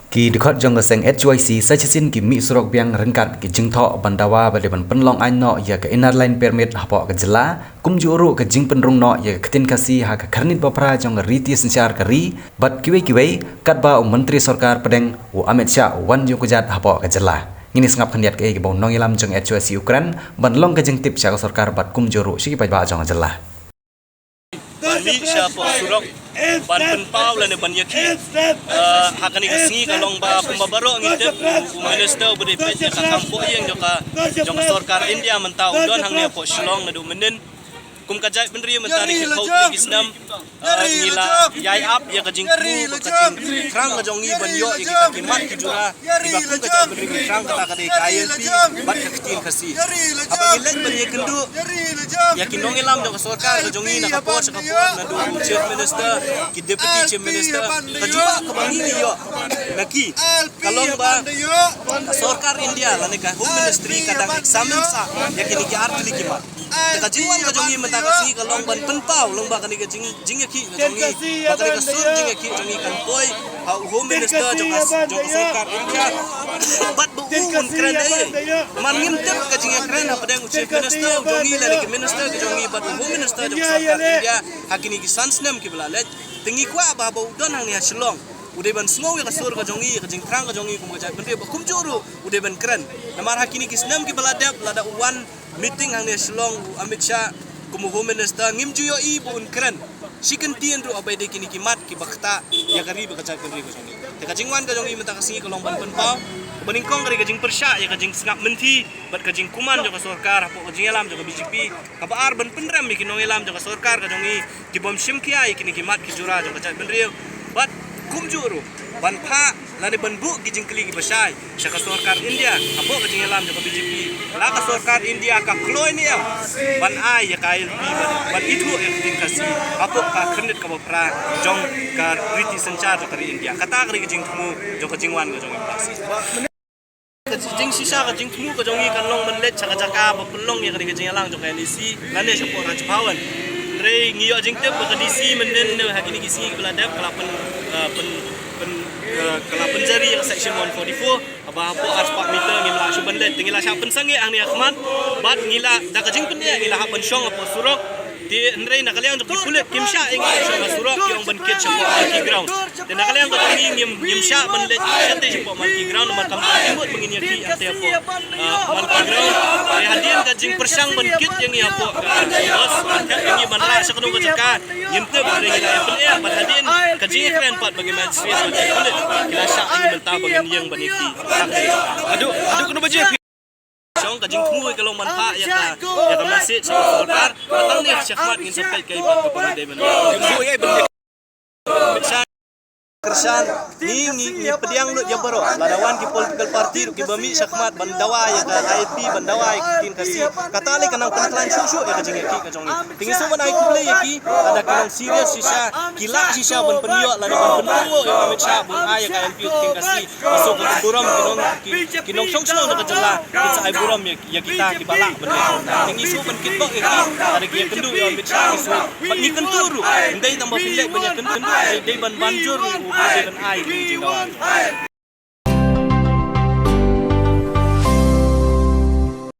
Ki dekat jong seng HYC sajasin ki mi surok biang rengkat ki jengthok bandawa baliban penlong ain no ya ke inner line permit hapok ke jela kum juru ke jing penrung no ya ke ketin kasi ha ke karnit bapra jong riti sensyar keri bat kiwe kat ba menteri sarkar pedeng u Amit Shah wan jong kujat hapok ke jela ngini sengap kendiat ke bong nong ilam jong HYC Ukraine banlong ke jeng tip sya sarkar bat kum juru siki ba jong jela Bani siapa surok ban penpau lan ban yaki hakan ni singi kalong ba pembabaro ngite minister budi pet ka kampo yang joka sarkar India mentau don hang ne po Shillong na du menen kum kajai pendri mentari ki khau ki gisnam ngila yai up ya ka jingku ka jing krang ka jongi ban yo ya ka kimat ki jura di ba kum kajai pendri ki krang kata ka dei KLP bat ka kitin kasi apa ngilek ban ye kendu ya kinong ilam joka sarkar ka jongi na ka po sa ka po na du chief minister ki deputy chief minister ka juba ka bangi yo naki kalong ba sarkar India lan ka home ministry kadang examen sa ya kini ki artli ki ma ka jingwan ka jongi menta ka si kalong ban penpau long ba kani ka jing ki ka jongi ba kani ka sur jing ki jongi kan poi home minister joka sarkar India bat bu un kren man ngim tep ka jing kren apa deng chief minister jongi la ki minister ka jongi bat home minister joka sarkar India hakini ki sansnem ki belalet tingi kwa ba ba don hang ni Shillong udah ban semua ya kasur ka jongi ka jing krang ka jongi kum ka bende kum juru udah ban keren namar hakini ki senam ki belada wan meeting hang ni Shillong Amit Shah kum home minister ngim juyo i bun keren siken tien ru abai de kini ki mat ki bakta ya kari ba ka bende ka jongi te ka jingwan ka jongi menta ka singi ka long ban penpau beningkong kari ka jing persya ya ka jing sengap menti bat ka jing kuman jo ka sarkar hapo ka jing alam jo ka BJP ka baar ban penram ki nong alam jo ka sarkar ka jongi ki bom sim ki ai kini ki mat ki jura jo ka bende bat kum juru ban pha la de ban bu ki jing kli ki basai sya ka sarkar India hapo ka jing alam jo ka BJP la ka sarkar India ka kloi ni ban ai ya KLP ban itu ya jing kasi hapo ka khnit ka bapra jong ka riti sanchar jo ka India kata ka jing thumu jo ka jingwan ka jong kasi jing sisa ka jing thumu ka jongi kan long man let chaka chaka ba pelong ya ka jing alang jo ka NDC lane sya po raj pawan re ngiyo jing tep ka DC menen hakini kisi beladap kalapan kalapan jari yang section 144 apa ars 4 meter ngila suban let ngila sya pensange ang ni akman bat ngila da ka jing pen ya ngila hapan syong apa surok di nrei nakaliang jok dipulit kim sya ingi syong surok yang ban kit sya marki ground dan nakaliang ka ngim sya ban let sate sya marki ground nomor kam timut mengini ki ate apa marki ground ay hadian ka jing persang ban kit yang ya po bos yang ban la sya kanu ka jaka yimte ban ngila ya pen ya ban hadian ka jing kren pat bagi magistrate dipulit kila sya ingi benta bagi yang ban iki adu kanu baje syong ka jing thumu ka long manfa ya ka masjid sa sarkar patang ni syakmat ngin sampai kay pat ka pamade man jing ay bende kersan ni pediang lu yang baru ladawan ki political party ki bami syakmat bandawa ya ka IP bandawa kin kasi katali kanang penklan susu ya ka jing ki ka jongi tingi so ban ai kulay ki ada kanang serious sisa kila sisa ban penyo ladawan penpungo ya Amit Shah bun ay ka MP kin kasi masuk ke buram kinong song ka jela kita ai buram ya kita ki bala bende tingi so ban kitbo ya ki ada ki kendu ya Amit Shah isu ni kenturu ndai tambah pilek banyak kendu dai ban banjur ban ai jing dawan